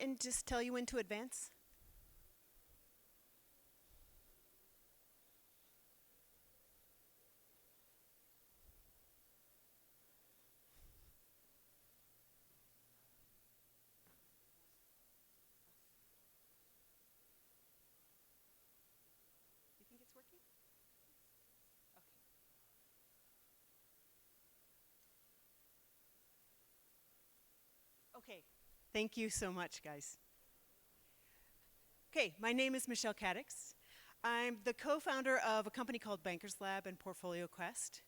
and just tell you when to advance? You think it's working? Okay, thank you so much, guys. Okay, my name is Michelle Katics. I'm the co-founder of a company called BankersLab and PortfolioQuest.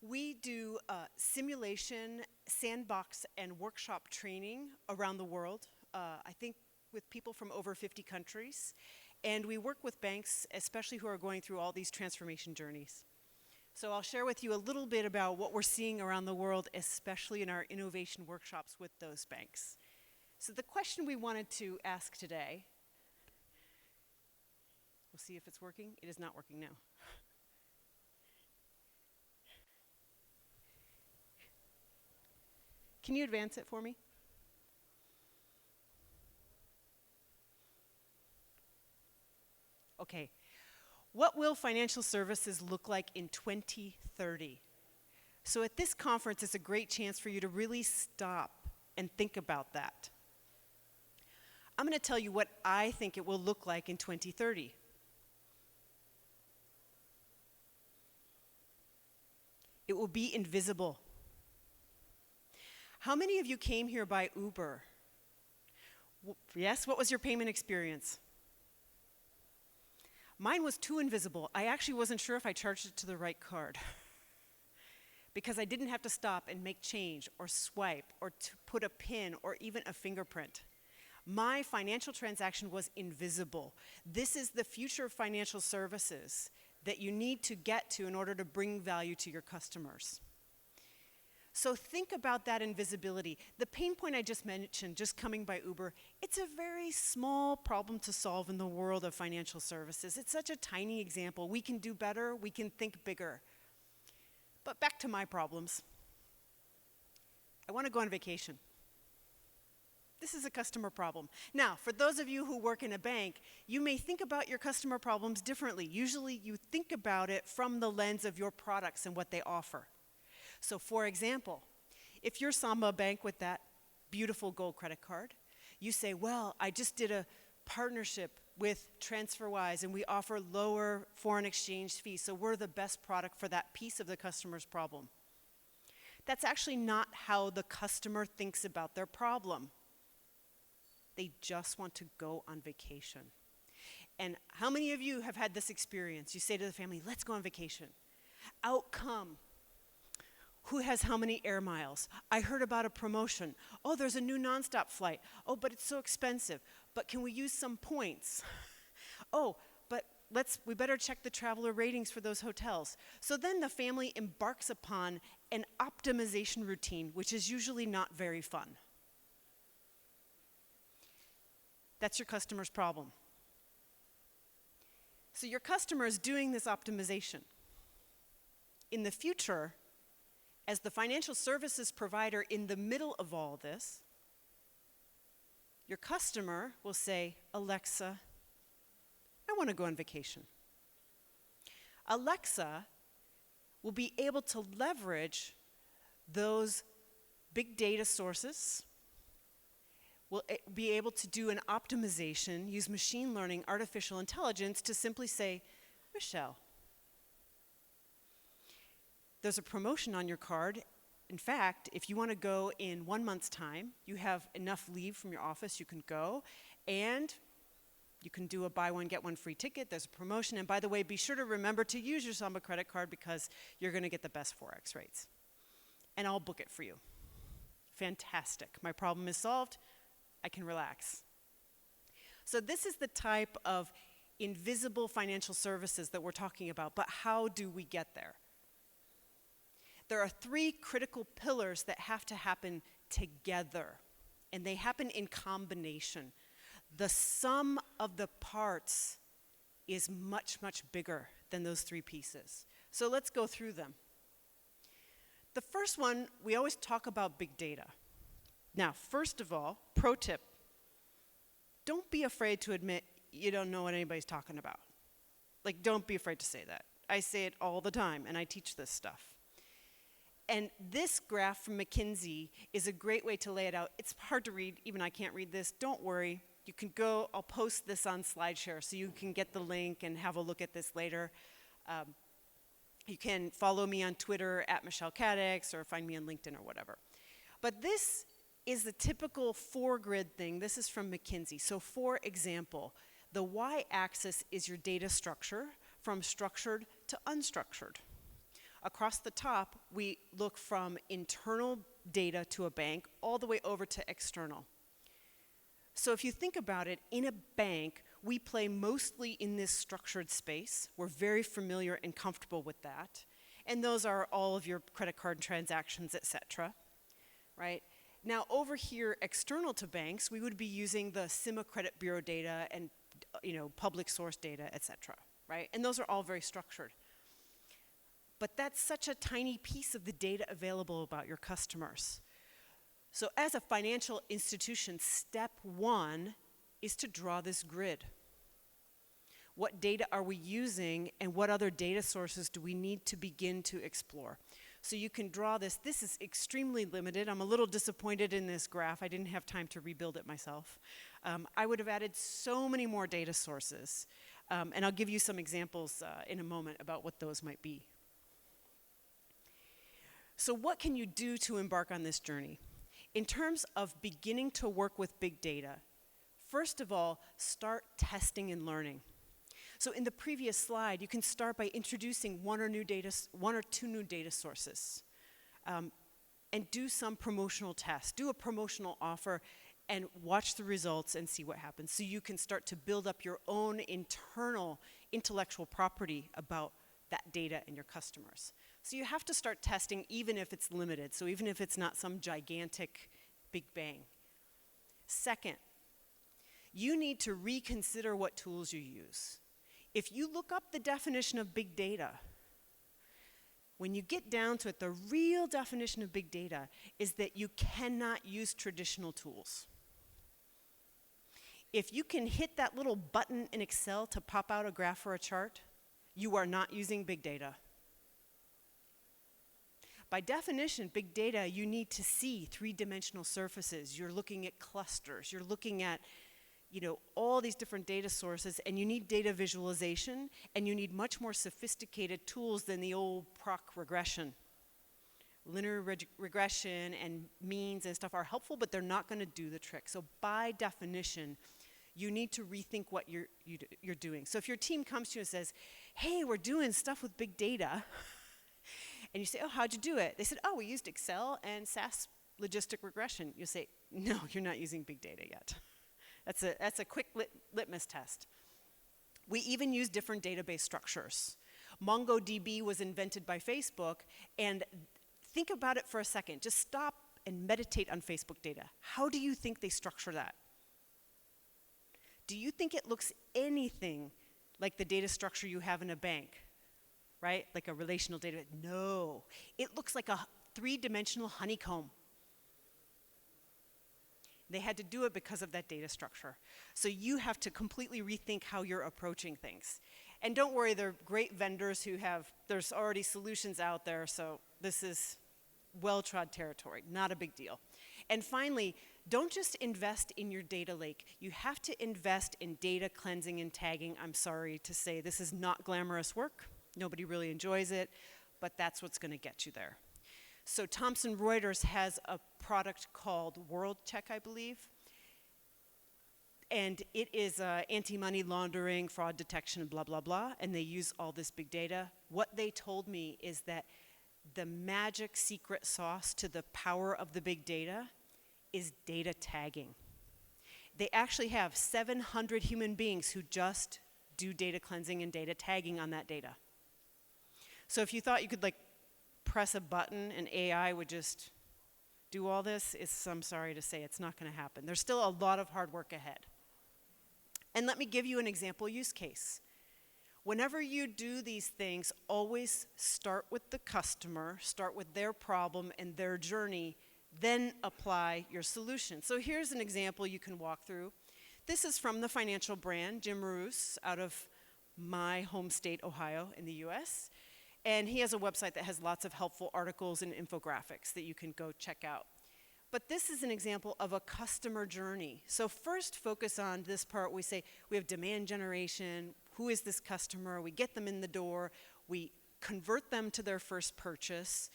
We do simulation, sandbox, and workshop training around the world, I think with people from over 50 countries. And we work with banks, especially who are going through all these transformation journeys. So I'll share with you a little bit about what we're seeing around the world, especially in our innovation workshops with those banks. So the question we wanted to ask today, we'll see if it's working. It is not working now. Can you advance it for me? Okay. What will financial services look like in 2030? So at this conference, it's a great chance for you to really stop and think about that. I'm going to tell you what I think it will look like in 2030. It will be invisible. How many of you came here by Uber? Yes, what was your payment experience? Mine was too invisible. I actually wasn't sure if I charged it to the right card because I didn't have to stop and make change or swipe or to put a pin or even a fingerprint. My financial transaction was invisible. This is the future of financial services that you need to get to in order to bring value to your customers. So think about that invisibility. The pain point I just mentioned, just coming by Uber, it's a very small problem to solve in the world of financial services. It's such a tiny example. We can do better, we can think bigger. But back to my problems. I want to go on vacation. This is a customer problem. Now, for those of you who work in a bank, you may think about your customer problems differently. Usually you think about it from the lens of your products and what they offer. So for example, if you're Samba Bank with that beautiful gold credit card, you say, well, I just did a partnership with TransferWise and we offer lower foreign exchange fees, so we're the best product for that piece of the customer's problem. That's actually not how the customer thinks about their problem. They just want to go on vacation. And how many of you have had this experience? You say to the family, let's go on vacation. Outcome. Who has how many air miles? I heard about a promotion. Oh, there's a new nonstop flight. Oh, but it's so expensive. But can we use some points? Oh, but we better check the traveler ratings for those hotels. So then the family embarks upon an optimization routine, which is usually not very fun. That's your customer's problem. So your customer is doing this optimization. In the future, as the financial services provider in the middle of all this, your customer will say, Alexa, I want to go on vacation. Alexa will be able to leverage those big data sources, will be able to do an optimization, use machine learning, artificial intelligence to simply say, Michelle, there's a promotion on your card. In fact, if you want to go in 1 month's time, you have enough leave from your office, you can go, and you can do a buy one, get one free ticket. There's a promotion. And by the way, be sure to remember to use your Samba credit card because you're going to get the best Forex rates. And I'll book it for you. Fantastic. My problem is solved. I can relax. So this is the type of invisible financial services that we're talking about, but how do we get there? There are 3 critical pillars that have to happen together, and they happen in combination. The sum of the parts is much, much bigger than those 3 pieces. So let's go through them. The first one, we always talk about big data. Now, first of all, pro tip, don't be afraid to admit you don't know what anybody's talking about. Like, don't be afraid to say that. I say it all the time, and I teach this stuff. And this graph from McKinsey is a great way to lay it out. It's hard to read, even I can't read this. Don't worry, you can go, I'll post this on SlideShare so you can get the link and have a look at this later. You can follow me on Twitter at Michelle Katics or find me on LinkedIn or whatever. But this is the typical 4-grid thing. This is from McKinsey. So for example, the y-axis is your data structure from structured to unstructured. Across the top, we look from internal data to a bank all the way over to external. So if you think about it, in a bank, we play mostly in this structured space. We're very familiar and comfortable with that. And those are all of your credit card transactions, et cetera, right? Now over here, external to banks, we would be using the CIMA credit bureau data and public source data, et cetera, right? And those are all very structured. But that's such a tiny piece of the data available about your customers. So as a financial institution, step 1 is to draw this grid. What data are we using, and what other data sources do we need to begin to explore? So you can draw this. This is extremely limited. I'm a little disappointed in this graph. I didn't have time to rebuild it myself. I would have added so many more data sources. And I'll give you some examples in a moment about what those might be. So what can you do to embark on this journey? In terms of beginning to work with big data, first of all, start testing and learning. So in the previous slide, you can start by introducing one or two new data sources, and do some promotional tests. Do a promotional offer and watch the results and see what happens. So you can start to build up your own internal intellectual property about that data and your customers. So you have to start testing even if it's limited, so even if it's not some gigantic big bang. Second, you need to reconsider what tools you use. If you look up the definition of big data, when you get down to it, the real definition of big data is that you cannot use traditional tools. If you can hit that little button in Excel to pop out a graph or a chart, you are not using big data. By definition, big data, you need to see 3-dimensional surfaces. You're looking at clusters. You're looking at all these different data sources, and you need data visualization, and you need much more sophisticated tools than the old proc regression. Linear regression and means and stuff are helpful, but they're not going to do the trick. So by definition, you need to rethink what you're doing. So if your team comes to you and says, hey, we're doing stuff with big data, and you say, oh, how'd you do it? They said, oh, we used Excel and SAS logistic regression. You say, no, you're not using big data yet. That's a quick litmus test. We even use different database structures. MongoDB was invented by Facebook, and think about it for a second. Just stop and meditate on Facebook data. How do you think they structure that? Do you think it looks anything like the data structure you have in a bank, right? Like a relational database? No. It looks like a 3-dimensional honeycomb. They had to do it because of that data structure. So you have to completely rethink how you're approaching things. And don't worry, there are great vendors there's already solutions out there, so this is well-trod territory, not a big deal. And finally, don't just invest in your data lake. You have to invest in data cleansing and tagging. I'm sorry to say this is not glamorous work. Nobody really enjoys it, but that's what's going to get you there. So Thomson Reuters has a product called World Check, I believe. And it is anti-money laundering, fraud detection, blah, blah, blah. And they use all this big data. What they told me is that the magic secret sauce to the power of the big data is data tagging. They actually have 700 human beings who just do data cleansing and data tagging on that data. So if you thought you could press a button and AI would just do all this, I'm sorry to say it's not going to happen. There's still a lot of hard work ahead. And let me give you an example use case. Whenever you do these things, always start with the customer, start with their problem and their journey, then apply your solution. So here's an example you can walk through. This is from the financial brand, Jim Roos, out of my home state, Ohio, in the US. And he has a website that has lots of helpful articles and infographics that you can go check out. But this is an example of a customer journey. So first focus on this part. We say we have demand generation. Who is this customer? We get them in the door. We convert them to their first purchase.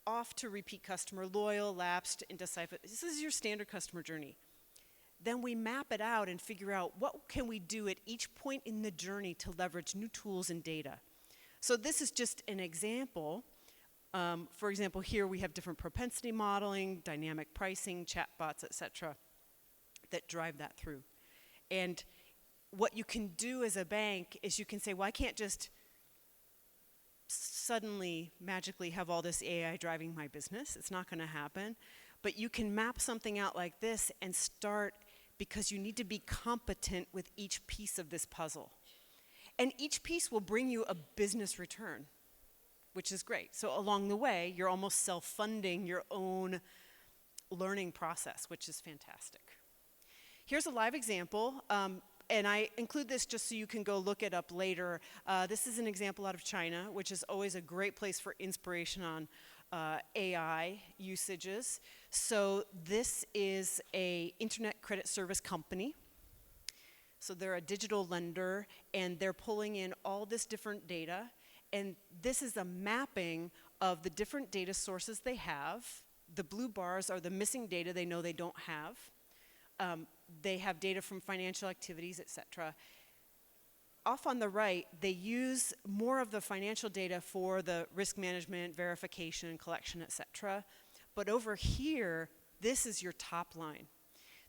Off to repeat customer, loyal, lapsed, indecisive. This is your standard customer journey. Then we map it out and figure out what can we do at each point in the journey to leverage new tools and data. So this is just an example. For example, here we have different propensity modeling, dynamic pricing, chatbots, et cetera, that drive that through. And what you can do as a bank is you can say, well, I can't just suddenly magically have all this AI driving my business. It's not going to happen. But you can map something out like this and start, because you need to be competent with each piece of this puzzle. And each piece will bring you a business return, which is great. So along the way, you're almost self-funding your own learning process, which is fantastic. Here's a live example, and I include this just so you can go look it up later. This is an example out of China, which is always a great place for inspiration on AI usages. So this is an internet credit service company. So they're a digital lender, and they're pulling in all this different data. And this is a mapping of the different data sources they have. The blue bars are the missing data they know they don't have. They have data from financial activities, et cetera. Off on the right, they use more of the financial data for the risk management, verification, collection, et cetera. But over here, this is your top line.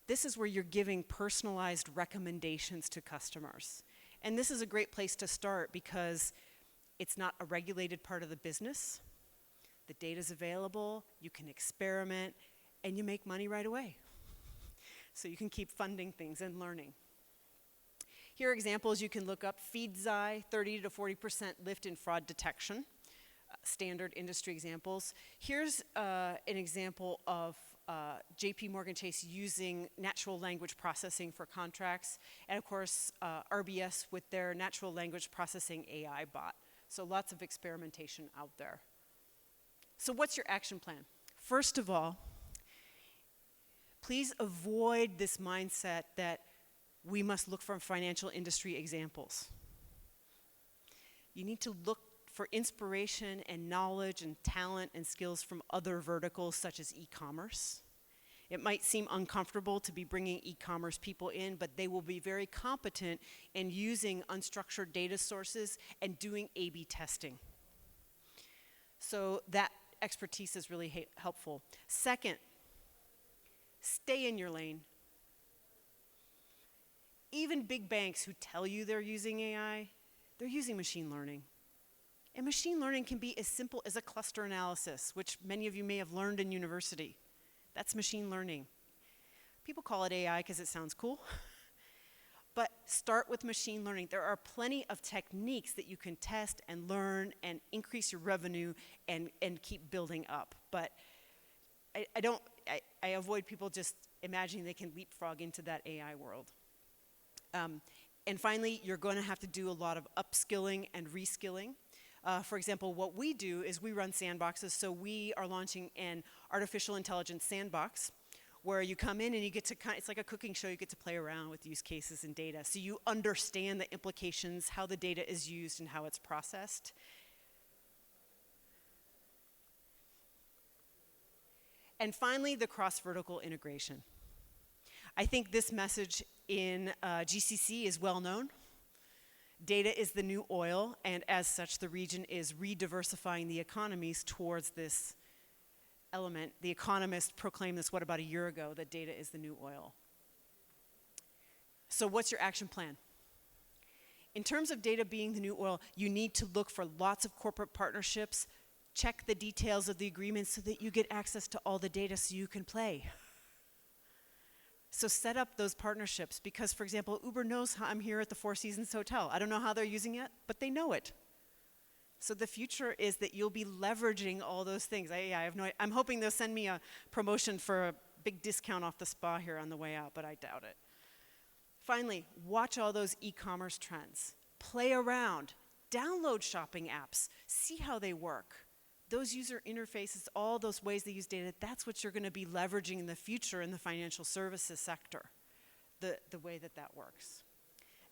This is where you're giving personalized recommendations to customers. And this is a great place to start because it's not a regulated part of the business. The data's available, you can experiment, and you make money right away. So you can keep funding things and learning. Here are examples you can look up. FeedZai, 30 to 40% lift in fraud detection. Standard industry examples. Here's an example of JP Morgan Chase using natural language processing for contracts. And of course, RBS with their natural language processing AI bot. So lots of experimentation out there. So what's your action plan? First of all, please avoid this mindset that we must look for financial industry examples. You need to look for inspiration and knowledge and talent and skills from other verticals such as e-commerce. It might seem uncomfortable to be bringing e-commerce people in, but they will be very competent in using unstructured data sources and doing A/B testing. So that expertise is really helpful. Second, stay in your lane. Even big banks who tell you they're using AI, they're using machine learning. And machine learning can be as simple as a cluster analysis, which many of you may have learned in university. That's machine learning. People call it AI because it sounds cool. But start with machine learning. There are plenty of techniques that you can test and learn and increase your revenue and keep building up. But I avoid people just imagining they can leapfrog into that AI world. And finally, you're going to have to do a lot of upskilling and reskilling. For example, what we do is we run sandboxes. So we are launching an artificial intelligence sandbox where you come in and you get to it's like a cooking show. You get to play around with use cases and data. So you understand the implications, how the data is used, and how it's processed. And finally, the cross-vertical integration. I think this message in GCC is well known. Data is the new oil, and as such, the region is re-diversifying the economies towards this element. The Economist proclaimed this, about a year ago, that data is the new oil. So what's your action plan? In terms of data being the new oil, you need to look for lots of corporate partnerships, check the details of the agreement so that you get access to all the data so you can play. So set up those partnerships because, for example, Uber knows how I'm here at the Four Seasons Hotel. I don't know how they're using it, but they know it. So the future is that you'll be leveraging all those things. I'm hoping they'll send me a promotion for a big discount off the spa here on the way out, but I doubt it. Finally, watch all those e-commerce trends. Play around. Download shopping apps. See how they work. Those user interfaces, all those ways they use data, that's what you're going to be leveraging in the future in the financial services sector, the way that that works.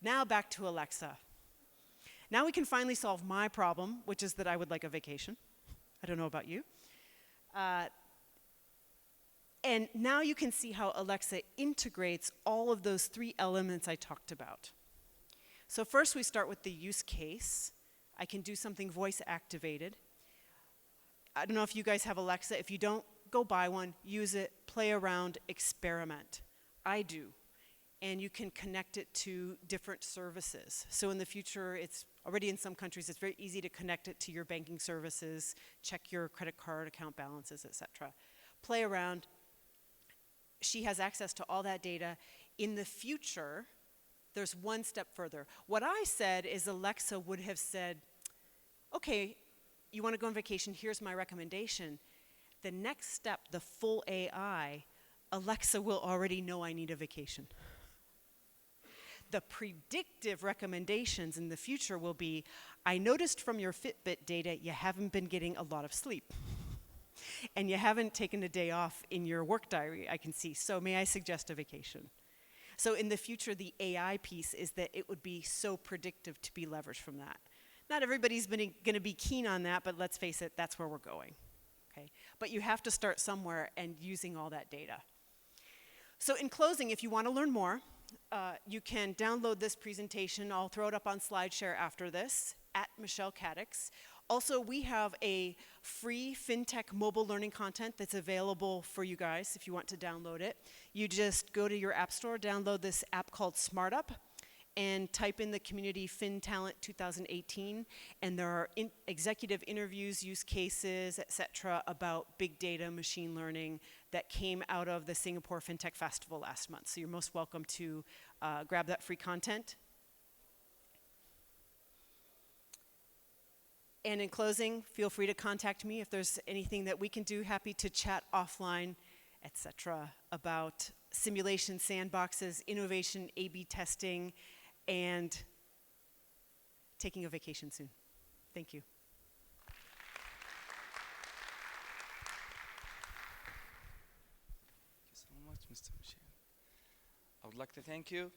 Now back to Alexa. Now we can finally solve my problem, which is that I would like a vacation. I don't know about you. And now you can see how Alexa integrates all of those three elements I talked about. So first we start with the use case. I can do something voice activated. I don't know if you guys have Alexa. If you don't, go buy one, use it, play around, experiment. I do. And you can connect it to different services. So in the future, it's already in some countries, it's very easy to connect it to your banking services, check your credit card account balances, etc. Play around. She has access to all that data. In the future, there's one step further. What I said is Alexa would have said, okay, you want to go on vacation, here's my recommendation. The next step, the full AI, Alexa will already know I need a vacation. The predictive recommendations in the future will be, I noticed from your Fitbit data you haven't been getting a lot of sleep. And you haven't taken a day off in your work diary, I can see. So may I suggest a vacation? So in the future, the AI piece is that it would be so predictive to be leveraged from that. Not everybody's going to be keen on that, but let's face it, that's where we're going. Okay? But you have to start somewhere and using all that data. So in closing, if you want to learn more, you can download this presentation. I'll throw it up on SlideShare after this at Michelle Katics. Also, we have a free FinTech mobile learning content that's available for you guys if you want to download it. You just go to your app store, download this app called SmartUp, and type in the community FinTalent 2018, and there are executive interviews, use cases, etc., about big data, machine learning that came out of the Singapore FinTech Festival last month. So you're most welcome to grab that free content. And in closing, feel free to contact me if there's anything that we can do. Happy to chat offline, etc., about simulation sandboxes, innovation, A/B testing, and taking a vacation soon. Thank you. Thank you so much, Mr. Michel. I would like to thank you